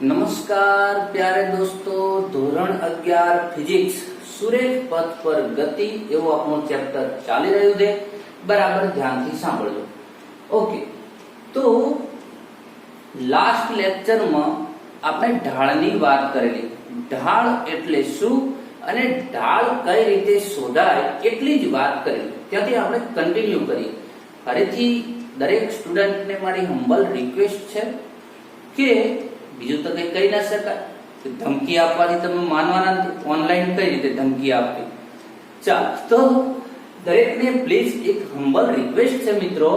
नमस्कार प्यारे दोस्तों, ધોરણ 11 ફિઝિક્સ સુરેખ પથ પર ગતિ એવો આપણો ચેપ્ટર ચાલી રહ્યું છે. બરાબર ધ્યાનથી સાંભળજો. ઓકે, તો લાસ્ટ લેક્ચરમાં આપણે ઢાળની વાત કરેલી. ઢાળ એટલે શું અને ઢાળ કઈ રીતે શોધાય એટલી જ વાત કરેલી. ત્યાંથી આપણે કન્ટિન્યુ કરીએ. ફરીથી દરેક સ્ટુડન્ટને મારી હમ્બલ રિક્વેસ્ટ છે કે બીજું તો કઈ કહી ના શકાય, ધમકી આપવાથી તમે માનવાના નથી. ઓનલાઈન કઈ રીતે ધમકી આપવી? ચાલ, તો દરેકને પ્લીઝ એક હમ્બલ રિક્વેસ્ટ છે મિત્રો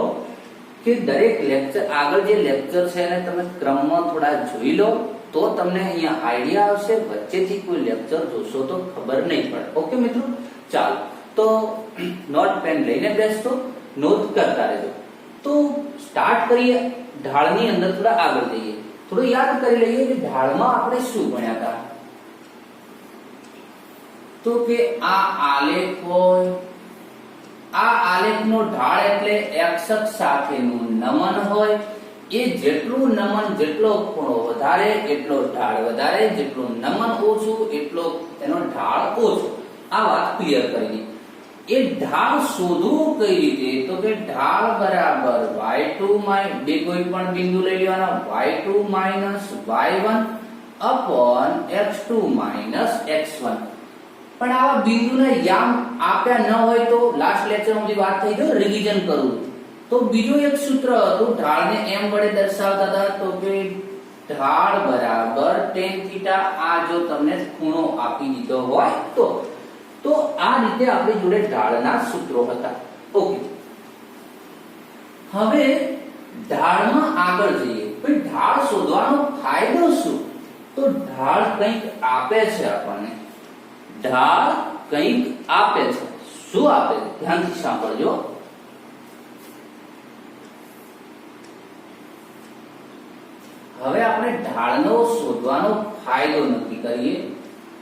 કે દરેક લેક્ચર આગળ જે લેક્ચર છે એને તમે ક્રમમાં થોડા જોઈ લો તો તમને અહીંયા આઈડિયા આવશે. વચ્ચેથી કોઈ લેક્ચર જોશો તો ખબર નહીં પડે. ઓકે મિત્રો, ચાલો તો નોટ પેન લઈને બેસતો, નોટ કરતા રહેજો. તો સ્ટાર્ટ કરીએ. ઢાળની અંદર થોડા આગળ જઈએ, થોડું યાદ કરી લઈએ કે ઢાળમાં આપણે શું ભણ્યા હતા. તો કે આ આલેખ હોય, આ આલેખનો ઢાળ એટલે x અક્ષ સાથેનું નમન હોય. એ જેટલું નમન, જેટલો ખૂણો વધારે એટલો ઢાળ વધારે, જેટલું નમન ઓછું એટલો એનો ઢાળ ઓછો. આ વાત ક્લિયર કરી દી. એ ઢાળ શોધવું કઈ રીતે? તો કે ઢાળ બરાબર y2 બે કોઈ પણ બિંદુ લઈ લેવાના, y2 y1 upon x2 x1. પણ આવા બિંદુને યામ આપ્યા ન હોય તો લાસ્ટ લેક્ચરમાં જે વાત થઈ ગઈ રિવિઝન કરું તો બીજું એક સૂત્ર હતું, ઢાળને m વડે દર્શાવતા હતા. તો કે ઢાળ બરાબર tan θ. આ જો તમને ખૂણો આપી દીધો હોય તો આ રીતે આપણી જોડે ઢાળના સૂત્રો હતા. ઓકે, હવે ઢાળમાં આગળ જઈએ. ભાઈ ઢાળ શોધવાનો ફાયદો શું? તો ઢાળ કંઈક આપે છે આપણને. ઢાળ કંઈક આપે છે. શું આપે? ધ્યાનથી સાંભળજો. હવે આપણે ઢાળનો શોધવાનો ફાયદો નક્કી કરીએ.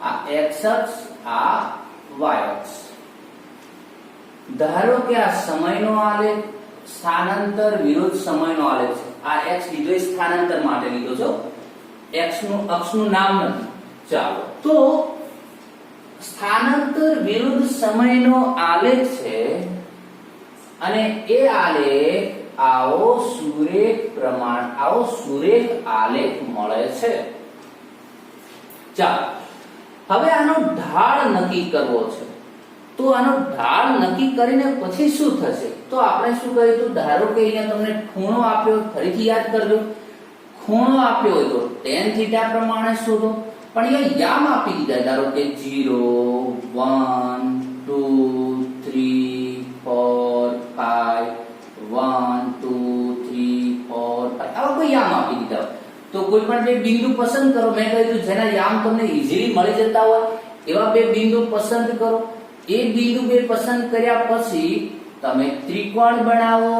આ x અક્ષ, આ y અક્ષ. ધારો કે આ સમયનો આલેખ, સ્થાનાંતર વિરુદ્ધ સમયનો આલેખ છે. આ x લીધો સ્થાનાંતર માટે લીધો છો, x નું અક્ષનું નામ નથી. ચાલો, તો સ્થાનાંતર વિરુદ્ધ સમયનો આલેખ છે અને એ આલેખ આવો સુરેખ આલેખ મળે છે. ચાલો, હવે આનો ઢાળ નક્કી કરવો છે. તો આનો ઢાળ નક્કી કરીને પછી શું થશે? તો આપણે શું કરીશું? ધારો કે અહીંયા તમને ખૂણો આપ્યો, ફરીથી યાદ કરજો. ખૂણો આપ્યો હોય તો tan θ પ્રમાણે શોધો. પણ અહીંયા યામ આપી દીધા, ધારો કે 0 1 2 3 4 5 1 2 3 4 5 આવા કોઈ યામ આપી દીધા. તો કોઈ પણ બે બિંદુ પસંદ કરો. મેં કહ્યું જેના યામ તમને ઈઝીલી મળી જતા હોય એવા બે બિંદુ પસંદ કરો. એ બિંદુ બે પસંદ કર્યા પછી તમે ત્રિકોણ બનાવો.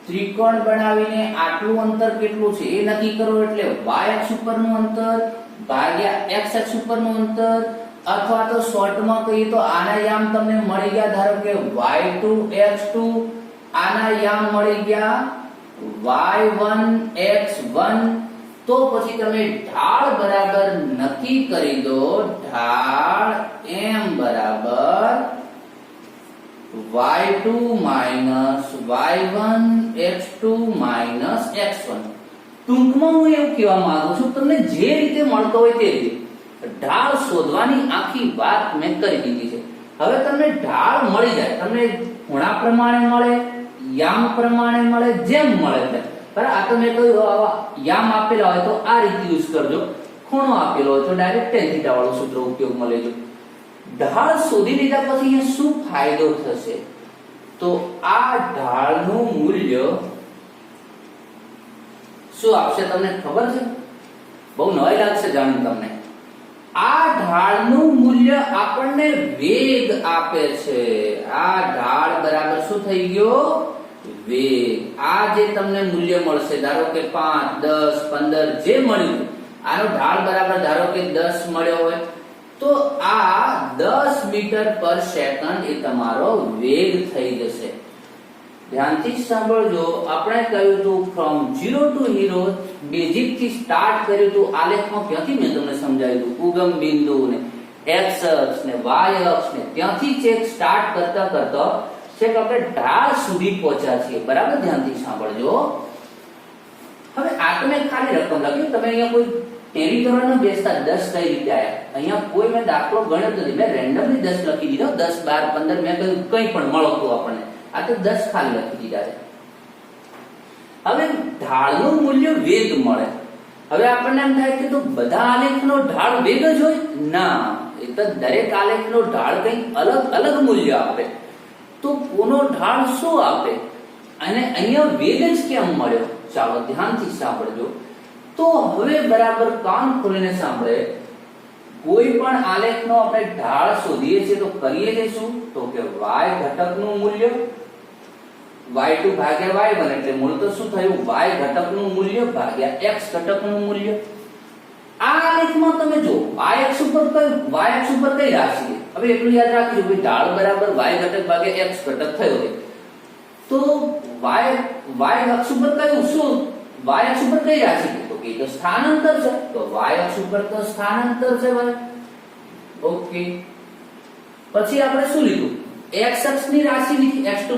ત્રિકોણ બનાવીને આટલું અંતર કેટલું છે એ નક્કી કરો. એટલે y અક્ષ ઉપરનું અંતર ભાગ્યા x અક્ષ ઉપરનું અંતર, અથવા તો શોર્ટમાં કહીએ તો આના યામ તમને મળી ગયા. ધારો કે y2 x2, આના યામ મળી ગયા y1 x1. તો પછી તમે ઢાળ બરાબર નક્કી કરી દો. ઢાળ m બરાબર y2 y1 x2 x1. ટૂંકમાં હું એવું કહેવા માંગુ છું, તમને જે રીતે મળતો હોય તે રીતે ઢાળ શોધવાની આખી વાત મેં કરી દીધી છે. હવે તમને ઢાળ મળી જાય, તમને ખૂણા પ્રમાણે મળે, યામ પ્રમાણે મળે, જેમ મળે તેમ. બરાબર, આ તો મેં કહ્યું યામ આપેલા હોય તો આ રીતે યુઝ કરજો, ખૂણો આપેલો હોય તો ડાયરેક્ટ tan θ વાળો સૂત્ર ઉપયોગમાં લેજો. ઢાળ શોધી લીધા પછી અહીંયા શું ફાયદો થશે? તો આ ઢાળનું મૂલ્ય શું આપશે તમને ખબર છે? બહુ નવાઈ લાગશે જાણી તમને. આ ઢાળનું મૂલ્ય આપણને વેગ આપે છે. આ ઢાળ બરાબર શું થઈ ગયો? વેગ. આ જે તમને મૂલ્ય મળશે, ધારો કે 5 10 15 જે મળ્યું, આનો ઢાળ બરાબર ધારો કે 10 મળ્યો હોય તો આ 10 મીટર પર સેકન્ડ એ તમારો વેગ થઈ જશે. ધ્યાનથી સાંભળજો, આપણે કહ્યું હતું ફ્રોમ 0 ટુ હીરો બેઝિક થી સ્ટાર્ટ કર્યું હતું આલેખમાં. ક્યાંથી મેં તમને સમજાવ્યું હતું, ઉગમ બિંદુ ને x અક્ષ ને y અક્ષ ને ત્યાંથી ચેક સ્ટાર્ટ કરતા કરતા છેક આપણે ઢાળ સુધી પહોંચ્યા છીએ. બરાબર, ધ્યાનથી સાંભળજો. હવે આ તમે ખાલી રકમ લખી, તમે અહીંયા કોઈ ટેલી કરવા ન બેસતા 10 કઈ રીતે આયા. અહીંયા કોઈ મેં દાખલો ગણ્યો નથી, મેં રેન્ડમલી 10 લખી દીધો. 10 12 15 મેં કહ્યું કંઈ પણ મળતું આપણને, આ તો 10 ખાલી લખી દીધા છે. હવે ઢાળનું મૂલ્ય વેગ મળે. હવે આપણને એમ થાય કે તો બધા આલેખનો ઢાળ વેગ જ હોય? ના, એ તો દરેક આલેખનો ઢાળ કંઈક અલગ અલગ મૂલ્ય આપે. તો કોનો ઢાળ શું આપે અને અહીંયા વેગ જ કેમ મળ્યો? ચાલો ધ્યાનથી સાંભળજો. તો હવે બરાબર કાન ખોલીને સાંભળે. કોઈ પણ આલેખનો આપણે ઢાળ શોધીએ છીએ તો કરીએ છીએ શું? તો કે y ઘટકનું મૂલ્ય y2 ભાગ્યા y1 એટલે મૂળ તો શું થયું? y ઘટકનું મૂલ્ય ભાગ્યા x ઘટકનું મૂલ્ય. આ આલેખમાં તમે જો y અક્ષ ઉપર કઈ રાશિ છે? હવે એટલું યાદ રાખજો કે ઢાળ બરાબર y ઘટક ભાગ્યા x ઘટક થયો છે. તો y અક્ષ ઉપર કયું શું? y અક્ષ ઉપર કઈ રાશિ છે? તો કે તો સ્થાનાંતર છે. તો y અક્ષ ઉપર તો સ્થાનાંતર છે ભાઈ. ઓકે, પછી આપણે શું લીધું? x અક્ષની રાશિ લીધી, x2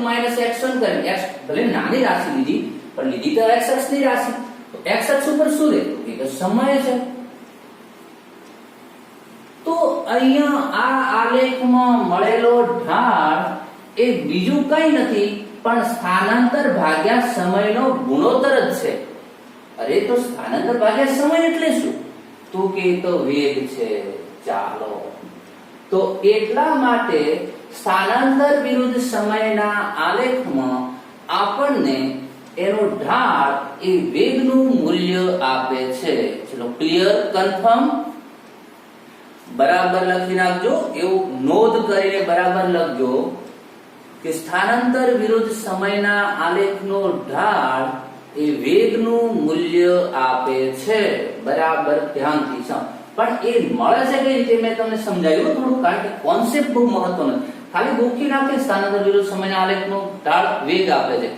x1 કરી. x ભલે નાની રાશિ લીધી પણ લીધી તો x અક્ષની રાશિ. તો x અક્ષ ઉપર શું રહે? તો કે તો સમય છે. તો અહીંયા આ આલેખમાં મળેલો ઢાળ એ બીજું કઈ નથી પણ સ્થાનાંતર ભાગ્યા સમયનો ગુણોત્તર જ છે. અરે તો સ્થાનાંતર ભાગ્યા સમય એટલે શું? તો કે તો વેગ છે. ચાલો, તો એટલા માટે સ્થાનાંતર વિરુદ્ધ સમયના આલેખમાં આપણને એનો ઢાળ એ વેગનું મૂલ્ય આપે છે. ચલો ક્લિયર, કન્ફર્મ? બરાબર લખી નાખજો, એવું નોંધ કરીને બરાબર લખજો કે સ્થાનાંતર વિરુદ્ધ સમયના આલેખનો ઢાળ એ વેગનું મૂલ્ય આપે છે. બરાબર ધ્યાનથી સાંભળો. પણ એ મળે છે કઈ રીતે મેં તમને સમજાવ્યું થોડું, કારણ કે કોન્સેપ્ટ બહુ મહત્વનો છે. ખાલી ગોખી નાખે સ્થાનાંતર વિરુદ્ધ સમયના આલેખનો ઢાળ વેગ આપે છે,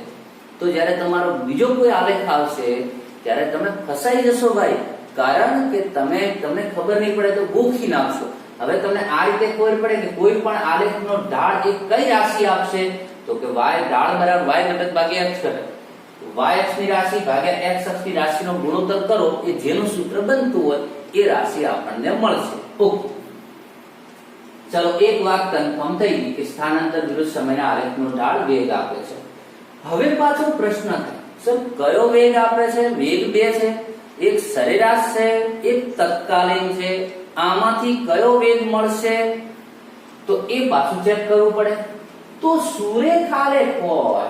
તો જ્યારે તમારો બીજો કોઈ આલેખ આવશે ત્યારે તમે ફસાઈ જશો ભાઈ. કારણ કે તમને ખબર નહીં પડે તો ગોખી નાખશો. હવે તમને આ રીતે ખબર પડે કે કોઈ પણ આલેખનો ઢાળ એ કઈ રાશિ આપશે? તો કે y ઢાળ બરાબર y ઘટક ભાગ્યા x ઘટક. y અક્ષની રાશિ ભાગ્યા x અક્ષની રાશિનો ગુણોત્તર કરો, એ જેનું સૂત્ર બનતું હોય એ રાશિ આપણને મળશે. ઓકે, ચલો એક વાત કન્ફર્મ થઈ ગઈ કે સ્થાનાંતર વિરુદ્ધ સમયના આલેખનો ઢાળ વેગ આપે છે. હવે પાછો પ્રશ્ન થાય, સર કયો વેગ આપે છે? વેગ બે છે, એક સરેરાશ છે, એક તત્કાલીન છે. આમાંથી કયો વેગ મળશે? તો એ પાછું ચેક કરવું પડે. તો સુરેખ આલેખ હોય,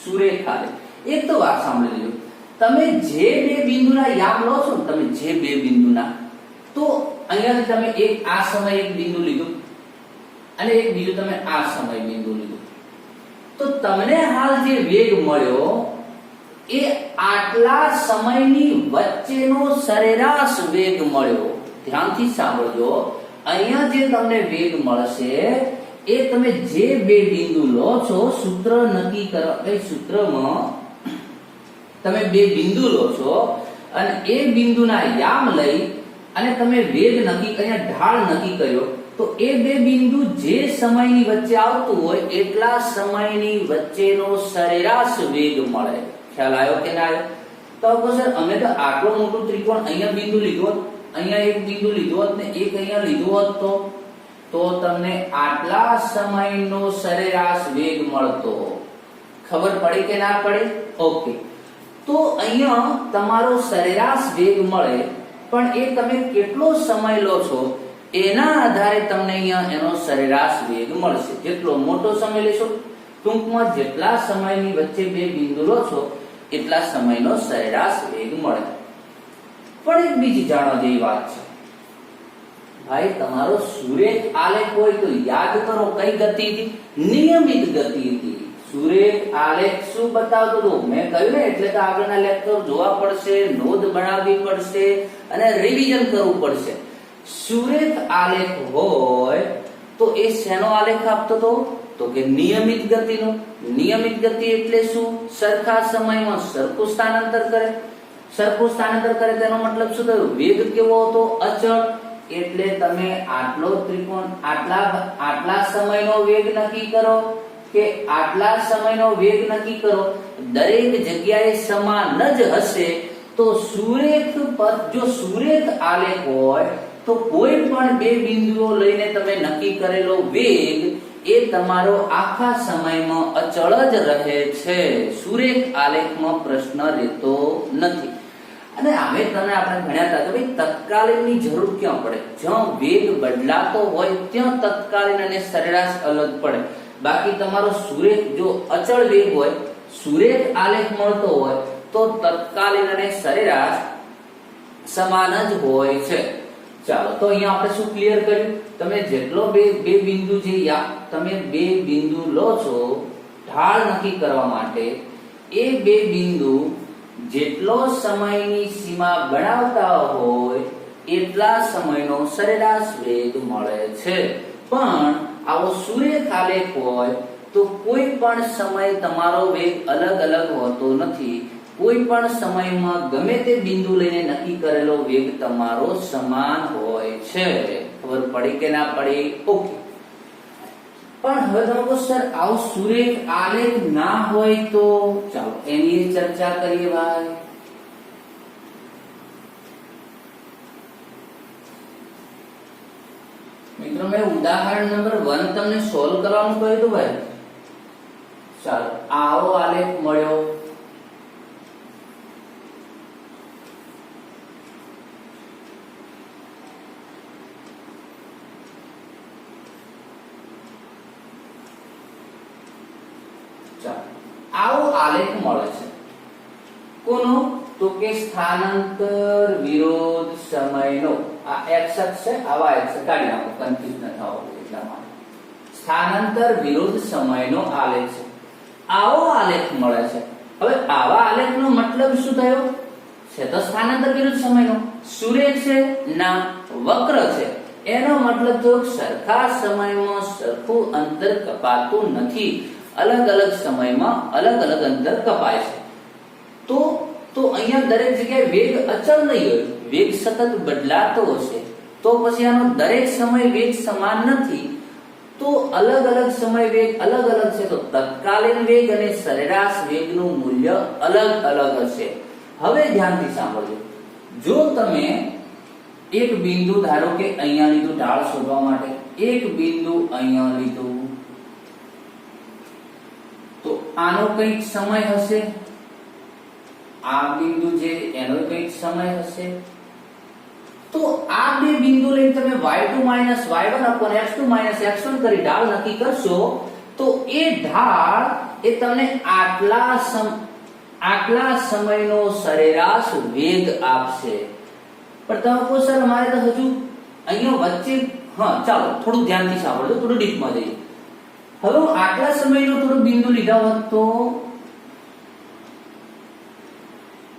સુરેખ આલેખ. એક તો વાત સાંભળી લેજો, તમે જે બે બિંદુના યામ લો છો ને, તમે જે બે બિંદુના, તો અહીંયાથી તમે એક આ સમય એક બિંદુ લીધું અને એક બીજું તમે આ સમય બિંદુ લીધું, તો તમને હાલ જે વેગ મળ્યો એ આટલા સમયની વચ્ચેનો સરેરાશ વેગ મળ્યો. ધ્યાનથી સાંભળજો, અહીંયા જે તમને વેગ મળશે એ તમે જે બે બિંદુ લો છો, સૂત્ર નક્કી કરવા એ સૂત્રમાં તમે બે બિંદુ લો છો અને એ બિંદુના યામ લઈ અને તમે વેગ નક્કી અહીંયા ઢાળ નક્કી કર્યો, તો એ બે બિંદુ જે સમયની વચ્ચે આવતું હોય એટલા સમયની વચ્ચેનો સરેરાશ વેગ મળે. ખ્યાલ આવ્યો કે ના આવ્યો? તો સર અમે તો આટલો મોટો ત્રિકોણ અહીંયા બિંદુ લીધો, અહીંયા એક બિંદુ લીધો હોત ને એક અહીંયા લીધો હોત તો તમને આટલા સમયનો સરેરાશ વેગ મળતો. ખબર પડી કે ના પડી? ઓકે, તો અહીંયા તમારો સરેરાશ વેગ મળે, પણ એ તમે કેટલો સમય લો છો એના આધારે તમને અહીંયા એનો સરેરાશ વેગ મળશે. જેટલો મોટો સમય લેશો, ટૂંકમાં જેટલા સમયની વચ્ચે બે બિંદુ લો છો એટલા સમયનો સરેરાશ વેગ મળે. પણ એક બીજી જાણવા જેવી વાત છે ભાઈ, તમારો સુરેખ આલેખ હોય તો યાદ કરો કઈ ગતિ હતી? નિયમિત ગતિ હતી. સુરેખ આલેખ શું બતાવતો હતો? મેં કહ્યું ને, એટલે તો આગળના લેક્ચર જોવા પડશે, નોંધ બનાવવી પડશે અને રિવિઝન કરવું પડશે. સુરેખ આલેખ હોય તો એ શેનો આલેખ આપતો હતો? તો કે નિયમિત ગતિનો. નિયમિત ગતિ એટલે શું? સરખા સમયમાં સરખું સ્થાનાંતર કરે. સરખું સ્થાનાંતર કરે તેનો મતલબ શું થયો? વેગ કેવો હતો? અચળ. એટલે તમે આટલો ત્રિકોણ આટલા સમયનો વેગ નક્કી કરો કે આટલા સમયનો વેગ નક્કી કરો, દરેક જગ્યાએ સમાન જ હશે તો સુરેખ પથ, જો સુરેખ આલેખ હોય તો કોઈ પણ બે બિંદુઓ લઈને તમે નક્કી કરેલો વેગ એ તમારો આખા સમયમાં અચળ જ રહે છે. સુરેખ આલેખમાં પ્રશ્ન રહેતો નથી. અને હવે તમે આપણે ભણ્યા હતા કે ભાઈ તત્કાલીનની જરૂર ક્યાં પડે? જ્યાં વેગ બદલાતો હોય ત્યાં તત્કાલીન અને સરેરાશ અલગ પડે. બાકી તમારો સુરેખ જો અચળ વેગ હોય, સુરેખ આલેખ મળતો હોય તો તત્કાલીન અને સરેરાશ સમાન જ હોય છે. ચાલો તો અહીંયા આપણે શું ક્લિયર કર્યું? તમે જેટલો બે બિંદુ જે તમે બે બિંદુ લો છો ઢાળ નક્કી કરવા માટે, એ બે બિંદુ જેટલો સમયની સીમા બનાવતા હોય એટલા સમયનો સરેરાશ વેગ મળે છે. પણ આવો સુરેખ આલેખ હોય તો કોઈ પણ સમય તમારો વેગ અલગ અલગ હોતો નથી. કોઈ પણ સમયમાં ગમે તે બિંદુ લઈને નક્કી કરેલો વેગ તમારો સમાન હોય છે. ખબર પડી કે ના પડી? ઓકે. પણ હવે તમે કહો સર આવો સુરેખ આલેખ ના હોય તો ચાલો એની ચર્ચા કરીએ ભાઈ. મિત્રો મેં ઉદાહરણ નંબર 1 તમને સોલ્વ કરવાનું કહ્યું હતું ભાઈ. ચાલો આવો આલેખ મળ્યો. આવો આલેખ મળે છે. કોનો? તો કે સ્થાનાંતર વિરોધ સમયનો. આ x અક્ષ છે, આવા x કાઢી નાખો, કન્ફ્યુઝ ન થાઓ એટલા માટે. સ્થાનાંતર વિરોધ સમયનો આલેખ છે. આવો આલેખ મળે છે. હવે આવા આલેખનો મતલબ શું થયો? છે તો સ્થાનાંતર વિરુદ્ધ સમયનો. સુરેખ છે ના વક્ર છે. એનો મતલબ તો સરખા સમયમાં સરખું અંતર કપાતું નથી. અલગ અલગ સમયમાં અલગ અલગ અંતર કપાય છે. તો અહીંયા દરેક જગ્યાએ વેગ અચળ નહીં હોય, વેગ સતત બદલાતો હશે. તો પછી આનો દરેક સમય વેગ સમાન નથી. તો અલગ અલગ સમય વેગ અલગ અલગ છે. તો તત્કાલીન વેગ અને સરેરાશ વેગનું મૂલ્ય અલગ અલગ હશે. હવે ધ્યાનથી સાંભળજો. જો તમે એક બિંદુ ધારો કે અહીંયા લીધું ઢાળ શોધવા માટે, એક બિંદુ અહીંયા લીધું, તો આનો કઈક સમય હશે. આ બિંદુ જે એનો કઈક સમય હશે. તો આ બે બિંદુ લઈને તમે y2 y1 x2 x1 કરી ઢાળ નક્કી કરશો તો એ ઢાળ એ તમને આટલા સમયનો સરેરાશ વેગ આપશે. પણ તમે કહો સર અમારે તો હજુ અહીંયા વચ્ચે, હા ચાલો થોડું ધ્યાનથી સાંભળજો, થોડું ડીપમાં જઈએ. હવે આટલા સમયનો થોડો બિંદુ લીધા હોત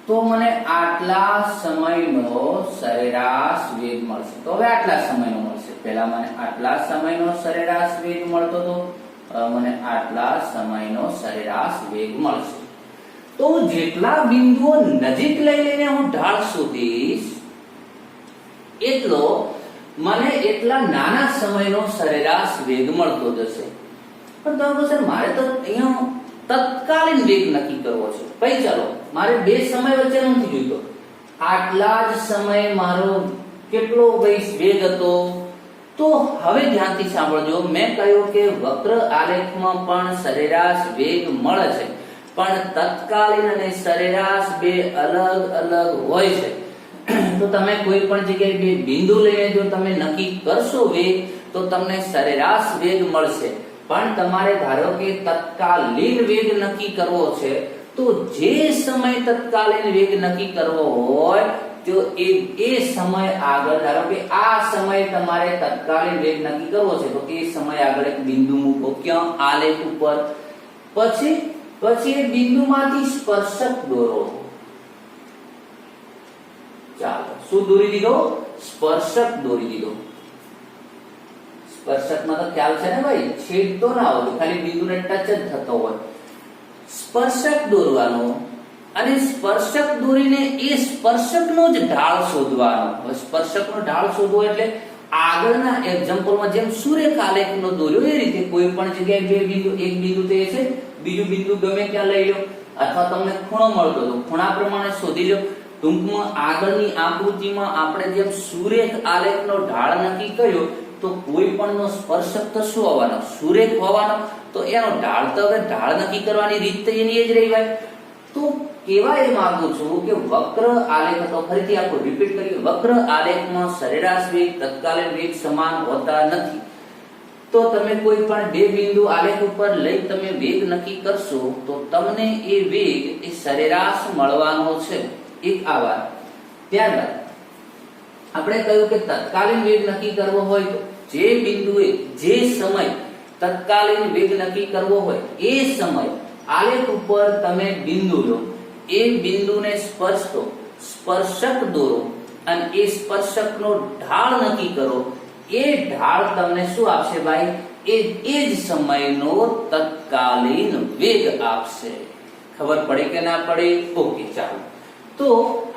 તો મને આટલા સમયનો સરેરાશ વેગ મળશે. તો હવે આટલા સમયનો મળશે. પહેલા મને આટલા સમયનો સરેરાશ વેગ મળતો હતો, મને આટલા સમયનો સરેરાશ વેગ મળશે. તો જેટલા બિંદુઓ નજીક લઈને હું ઢાળ શોધીશ એટલો મને એટલા નાના સમયનો સરેરાશ વેગ મળતો જશે. પણ તમે કહો સર મારે તો અહીંયા તત્કાલીન વેગ નક્કી કરવો છે. ભાઈ ચાલો મારે બે સમય વચ્ચેનો નથી જોઈતો. આટલા જ સમય મારો કેટલો ભાઈ વેગ હતો? તો હવે ધ્યાનથી સાંભળજો. મેં કહ્યું કે વક્ર આલેખમાં પણ સરેરાશ વેગ મળે છે, પણ તત્કાલીન અને સરેરાશ બે અલગ અલગ હોય છે. તો તમે કોઈ પણ જગ્યાએ બે બિંદુ લઈને જો તમે નક્કી કરશો વેગ તો તમને સરેરાશ વેગ મળશે. પણ તમારે ધારો કે તત્કાલીન વેગ નક્કી કરવો છે તો જે સમય તત્કાલીન વેગ નક્કી કરવો હોય તો એ સમય આગળ, ધારો કે આ સમય તમારે તત્કાલીન વેગ નક્કી કરવો છે તો એ સમય આગળ એક બિંદુ મૂકો. ક્યાં? આલેખ ઉપર. પછી એ બિંદુમાંથી સ્પર્શક દોરો. ચાલો શું દોરી દીધો? સ્પર્શક દોરી દીધો. સ્પર્શકમાં તો ખ્યાલ છે ને ભાઈ, છેદ તો ના હોય, ખાલી બિંદુને ટચ જ થતો હોય. સ્પર્શક દોરવાનો અને સ્પર્શક દોરીને એ સ્પર્શકનો જ ઢાળ શોધવાનો. સ્પર્શકનો ઢાળ શોધવો એટલે આગળના એક્ઝામ્પલમાં જેમ સુરેખ આલેખનો દોર્યો એ રીતે કોઈ પણ જગ્યાએ બે બિંદુ, એક બિંદુ તે છે, બીજું બિંદુ ગમે ત્યાં લઈ લો, અથવા તમને ખૂણો મળતો તો ખૂણા પ્રમાણે શોધી લો. ટૂંકમાં આગળની આકૃતિમાં આપણે જેમ સુરેખ આલેખનો ઢાળ નક્કી કર્યો તો કોઈ પણનો સ્પર્શક તો શું હોવાનો? સુરેખ હોવાનો. તો એનો ઢાળ તો હવે ઢાળ નક્કી કરવાની રીત તો એની જ રહી ભાઈ. તો કેવા એ માંગુ છું કે વક્ર આલેખ, તો ફરીથી આપણે રિપીટ કરીએ, વક્ર આલેખમાં સરેરાશ વેગ તત્કાલીન વેગ સમાન હોતા નથી. તો તમે કોઈ પણ બે બિંદુ આલેખ ઉપર લઈ તમે વેગ નક્કી કરશો તો તમને એ વેગ એ સરેરાશ મળવાનો છે. એક આ વાત. ત્યારબાદ આપણે કહ્યું કે તત્કાલીન વેગ નક્કી કરવો હોય તો જે બિંદુએ જે સમય તત્કાલીન વેગ નક્કી કરવો હોય એ સમય આલેખ ઉપર તમે બિંદુ લો, એ બિંદુને સ્પર્શતો સ્પર્શક દોરો અને એ સ્પર્શકનો ઢાળ નક્કી કરો. એ ઢાળ તમને શું આપશે ભાઈ? એ જ સમયનો તત્કાલીન વેગ આપશે. ખબર પડે કે ના પડે? ઓકે, ચાલો. તો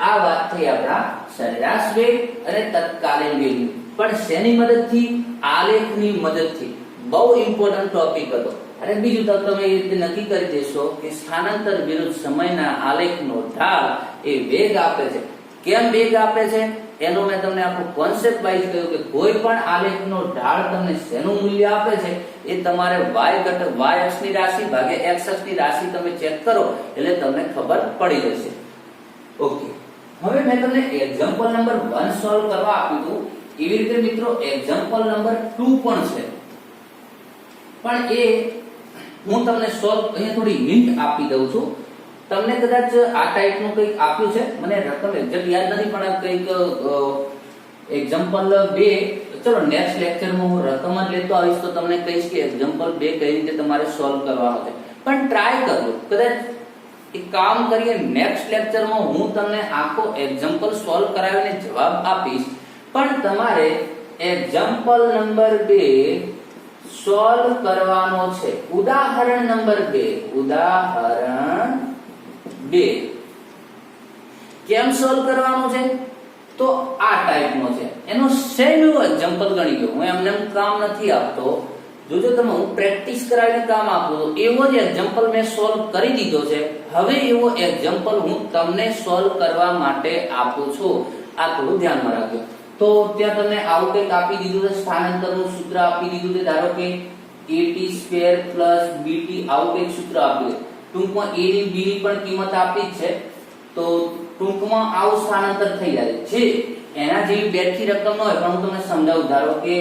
આ વાત થઈ આપણા સરેરાશ વેગ અને તત્કાલીન વેગ. પણ શેની મદદથી? આલેખની મદદથી. બહુ ઇમ્પોર્ટન્ટ ટોપિક હતો. અને બીજું તો તમે એ રીતે નક્કી કરી દેશો કે સ્થાનાંતર વિરુદ્ધ સમયના આલેખનો ઢાળ એ વેગ આપે છે. કેમ વેગ આપે છે એનો મેં તમને આખો કોન્સેપ્ટ વાઇઝ કહ્યું કે કોઈ પણ આલેખનો ઢાળ તમને શેનું મૂલ્ય આપે છે એ તમારે y અક્ષની રાશિ ભાગ્યા x અક્ષની રાશિ તમે ચેક કરો એટલે તમને ખબર પડી જશે. ઓકે, હવે મેં તમને એક્ઝામ્પલ નંબર 1 સોલ્વ કરવા આપ્યું હતું. એવી રીતે મિત્રો એક્ઝામ્પલ નંબર 2 પણ છે, પણ એ હું તમને સોલ્વ અહીંયા થોડી હિન્ટ આપી દઉં છું. તમને કદાચ આ ટાઈપનું કંઈક આપ્યું છે, મને રકમ એક્ઝેક્ટ યાદ નથી, પણ કંઈક એક્ઝામ્પલ 2, ચલો નેક્સ્ટ લેક્ચરમાં હું રકમ જ લેતો આવીશ તો તમને કહીશ કે એક્ઝામ્પલ 2 કઈ રીતે તમારે સોલ્વ કરવાનો છે. પણ ટ્રાય કરજો. કદાચ એક કામ કરીએ, નેક્સ્ટ લેક્ચરમાં હું તમને આખો એક્ઝામ્પલ સોલ્વ કરાવીને જવાબ આપીશ, પણ તમારે એક્ઝામ્પલ નંબર 2 સોલ્વ કરવાનો છે. ઉદાહરણ નંબર 2 કેમ સોલ્વ કરવાનો છે? તો આ ટાઈપનો છે. એનો સેમ એવો એક્ઝામ્પલ ગણી ગયો. હું એમને કામ નથી આપતો. જોજો તમે, હું પ્રેક્ટિસ કરાવીને કામ આપું તો એવો જ એક્ઝામ્પલ મેં સોલ્વ કરી દીધો છે. હવે એવો એક્ઝામ્પલ હું તમને સોલ્વ કરવા માટે આપું છું. આ થોડું ધ્યાનમાં રાખજો. તો ત્યાં તમને આવું કંઈક આપી દીધું છે, સ્થાનાંતરનું સૂત્ર આપી દીધું છે. ધારો કે at² + bt આવું કંઈક સૂત્ર આપ્યું છે. ટૂંકમાં a ની b ની પણ કિંમત આપી જ છે. તો ટૂંકમાં આવું સ્થાનાંતર થઈ જાય છે. એના જેવી બેઠી રકમ ન હોય, પણ હું તમને સમજાવું. ધારો કે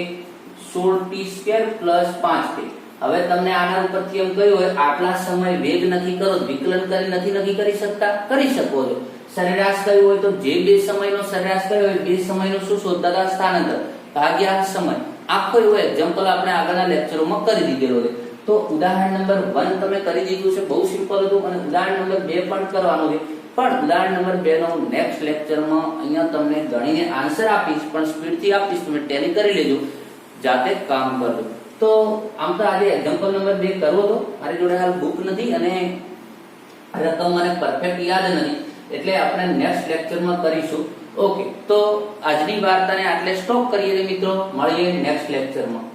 16t² + 5t. હવે તમને આના ઉપરથી એમ કહ્યું હોય આટલા સમય વેગ નક્કી કરો, વિકલન કરી નથી નક્કી કરી શકતા? કરી શકો છો. સરેરાશ કયું હોય તો જે બે સમયનો સરેરાશ કયો હોય, બે સમયનો શું શોધતા હતા? સ્થાનાંતર ભાગ્યા સમય. આખો એવો એક્ઝામ્પલ આપણે આગળના લેક્ચરોમાં કરી દીધેલો છે. તો ઉદાહરણ નંબર 1 તમે કરી દીધું છે, બહુ સિમ્પલ હતું. અને ઉદાહરણ નંબર 2 પણ કરવાનું છે. પણ ઉદાહરણ નંબર 2 નો નેક્સ્ટ લેક્ચરમાં અહીંયા તમને ગણીને આન્સર આપીશ, પણ સ્પીડથી આપીશ. તમે ટેલી કરી લેજો, જાતે કામ કરજો. તો આમ તો આજે એક્ઝામ્પલ નંબર 2 કરવો તો મારી જોડે હાલ બુક નથી અને રકમ મને પરફેક્ટ યાદ નથી, એટલે આપણે નેક્સ્ટ લેક્ચરમાં કરીશું. ઓકે, તો આજની વાર્તાને આટલે સ્ટોપ કરીએ મિત્રો. મળીએ નેક્સ્ટ લેક્ચરમાં.